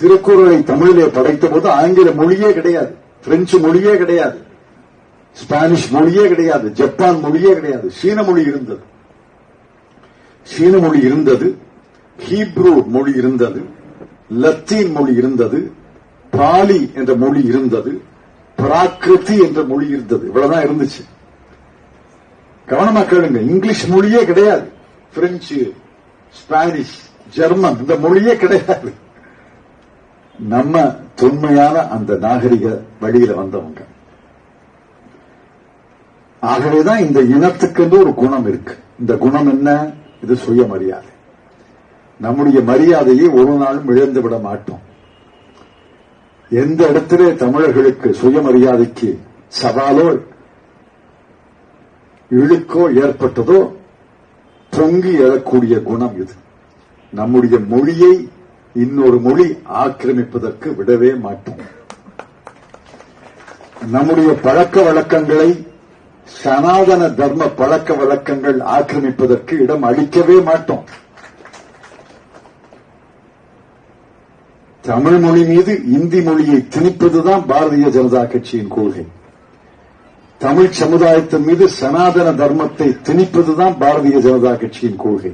திருக்குறளை தமிழிலே படைத்த போது ஆங்கில மொழியே கிடையாது, பிரெஞ்சு மொழியே கிடையாது, ஸ்பானிஷ் மொழியே கிடையாது, ஜப்பான் மொழியே கிடையாது. சீன மொழி இருந்தது, சீன மொழி இருந்தது, ஹீப்ரூ மொழி இருந்தது, லத்தீன் மொழி இருந்தது, பாலி என்ற மொழி இருந்தது, பிராகிருதி என்ற மொழி இருந்தது. இவ்வளவுதான் இருந்துச்சு. கவனமா கேளுங்க, இங்கிலீஷ் மொழியே கிடையாது, பிரெஞ்சு, ஸ்பானிஷ், ஜெர்மன் இந்த மொழியே கிடையாது. நம்ம தொன்மையான அந்த நாகரிக வழியில வந்தவங்க. ஆகவேதான் இந்த இனத்துக்கு ஒரு குணம் இருக்கு. இந்த குணம் என்ன? இது சுயமரியாதை. நம்முடைய மரியாதையை ஒரு நாளும் இழந்து விட மாட்டோம். எந்த இடத்திலே தமிழர்களுக்கு சுயமரியாதைக்கு சவாலோ இழுக்கோ ஏற்பட்டதோ பொங்கி எழக்கூடிய குணம் இது. நம்முடைய மொழியை இன்னொரு மொழி ஆக்கிரமிப்பதற்கு விடவே மாட்டோம். நம்முடைய பழக்க வழக்கங்களை சனாதன தர்ம பழக்க வழக்கங்கள் ஆக்கிரமிப்பதற்கு இடம் அளிக்கவே மாட்டோம். தமிழ் மொழி மீது இந்தி மொழியை திணிப்பதுதான் பாரதிய ஜனதா கட்சியின் கொள்கை. தமிழ் சமுதாயத்தின் மீது சனாதன தர்மத்தை திணிப்பதுதான் பாரதிய ஜனதா கட்சியின் கொள்கை.